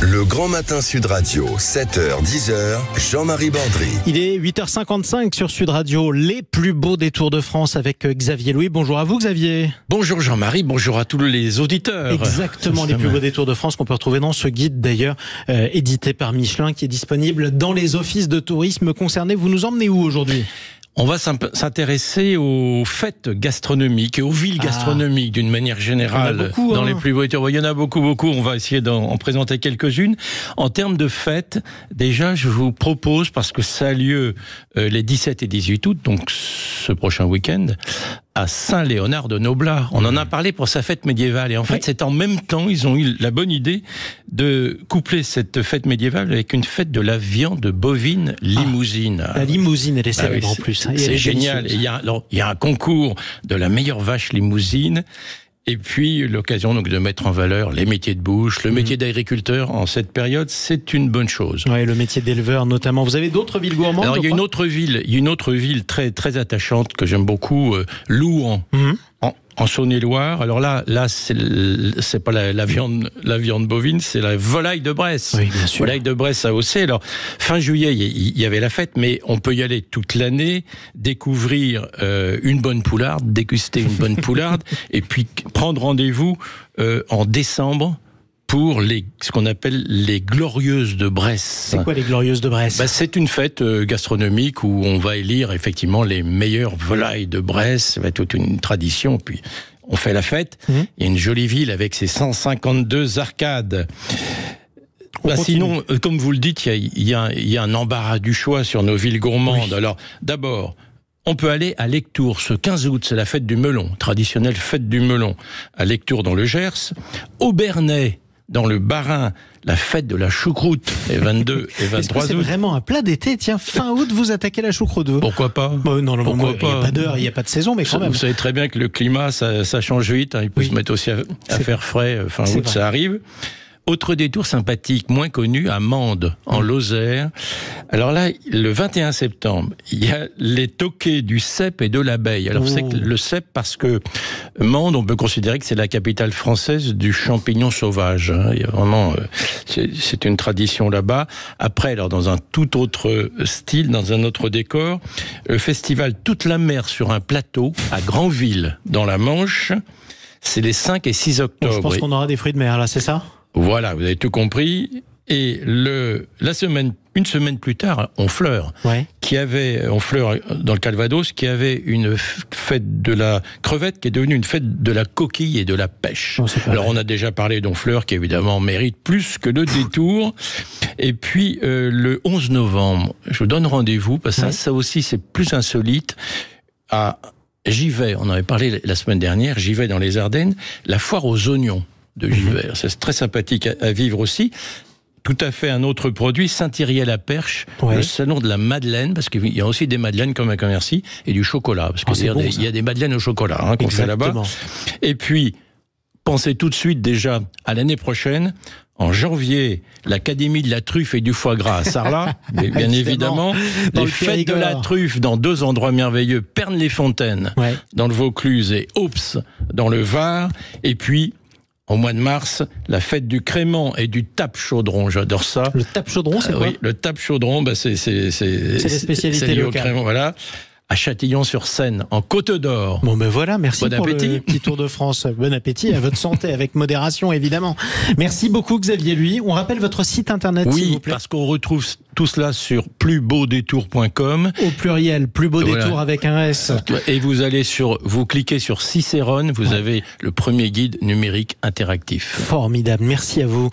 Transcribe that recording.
Le Grand Matin Sud Radio, 7h, 10h, Jean-Marie Bordry. Il est 8h55 sur Sud Radio, les plus beaux détours de France avec Xavier Louis. Bonjour à vous Xavier. Bonjour Jean-Marie, bonjour à tous les auditeurs. Exactement, les plus beaux détours de France qu'on peut retrouver dans ce guide d'ailleurs, édité par Michelin, qui est disponible dans les offices de tourisme concernés. Vous nous emmenez où aujourd'hui ? On va s'intéresser aux fêtes gastronomiques et aux villes gastronomiques d'une manière générale. Dans les plus beaux détours. Il y en a beaucoup. On va essayer d'en présenter quelques-unes. En termes de fêtes, déjà, je vous propose, parce que ça a lieu les 17 et 18 août, donc ce prochain week-end, à Saint-Léonard de Noblat. On en a parlé pour sa fête médiévale. Et en fait, c'est en même temps, ils ont eu la bonne idée de coupler cette fête médiévale avec une fête de la viande bovine limousine. La limousine, elle est célèbre en plus. C'est génial. Il y a un concours de la meilleure vache limousine. Et puis, l'occasion donc de mettre en valeur les métiers de bouche, le métier d'agriculteur en cette période, c'est une bonne chose. Oui, le métier d'éleveur notamment. Vous avez d'autres villes gourmandes ? Alors, il y a une autre ville très, très attachante que j'aime beaucoup, Louhans. En Saône-et-Loire. Alors là, c'est pas la viande bovine, c'est la volaille de Bresse. Oui, bien sûr. Volaille de Bresse à Aussay. Alors, fin juillet, il y avait la fête, mais on peut y aller toute l'année, découvrir une bonne poularde, déguster une bonne poularde, et puis prendre rendez-vous en décembre pour ce qu'on appelle les Glorieuses de Bresse. C'est quoi les Glorieuses de Bresse ? C'est une fête gastronomique où on va élire effectivement les meilleures volailles de Bresse. Ça va être toute une tradition. Puis on fait la fête. Il y a une jolie ville avec ses 152 arcades. Sinon, comme vous le dites, il y a un embarras du choix sur nos villes gourmandes. Oui. Alors, d'abord, on peut aller à Lectoure, ce 15 août, c'est la fête du melon, traditionnelle fête du melon. À Lectoure dans le Gers, Aubernais, dans le Bas-Rhin, la fête de la choucroute, les 22 et 23 août. C'est vraiment un plat d'été. Tiens, fin août, vous attaquez la choucroute. Pourquoi pas ? Non, pourquoi pas ? Il n'y a pas d'heure, il n'y a pas de saison, mais quand même. Vous savez très bien que le climat, ça change vite. Il peut se mettre aussi à faire frais. Fin août, ça arrive. Autre détour sympathique, moins connu, à Mende, en Lozère. Alors là, le 21 septembre, il y a les toquets du cèpe et de l'abeille. Alors c'est que le cèpe, parce que Mende, on peut considérer que c'est la capitale française du champignon sauvage. Il y a vraiment, c'est une tradition là-bas. Après, alors dans un tout autre style, dans un autre décor, le festival Toute la mer sur un plateau à Granville, dans la Manche. C'est les 5 et 6 octobre. Je pense qu'on aura des fruits de mer là, c'est ça ? Voilà, vous avez tout compris. Et une semaine plus tard, Honfleur, Honfleur dans le Calvados, qui avait une fête de la crevette qui est devenue une fête de la coquille et de la pêche. Alors on a déjà parlé d'Honfleur, qui évidemment mérite plus que le détour. Et puis le 11 novembre, je vous donne rendez-vous, parce que ça aussi c'est plus insolite, à Givet, on en avait parlé la semaine dernière, Givet dans les Ardennes, la foire aux oignons de Givet. C'est très sympathique à vivre aussi. Tout à fait un autre produit, Saint-Thierry-à-la-Perche, le salon de la Madeleine, parce qu'il y a aussi des madeleines comme à Commercy, et du chocolat, parce qu'il y a des madeleines au chocolat qu'on fait là-bas. Et puis, pensez tout de suite déjà à l'année prochaine. En janvier, l'Académie de la truffe et du foie gras à Sarlat, bien évidemment. Les fêtes de la truffe dans 2 endroits merveilleux, Pernes-les-Fontaines, dans le Vaucluse, et Aups, dans le Var. Et puis, au mois de mars, la fête du crément et du tape-chaudron, j'adore ça. Le tape-chaudron, c'est quoi ? Oui, le tape-chaudron, c'est la spécialité locale. Voilà. À Châtillon-sur-Seine, en Côte d'Or. Bon ben voilà, merci pour le petit tour de France. Bon appétit, à votre santé, avec modération évidemment. Merci beaucoup Xavier Louis. On rappelle votre site internet, s'il vous plaît. Parce qu'on retrouve tout cela sur plusbeaudétour.com. Au pluriel, plus beau détour avec un S. Et vous cliquez sur Cicérone, vous avez le premier guide numérique interactif. Formidable, merci à vous.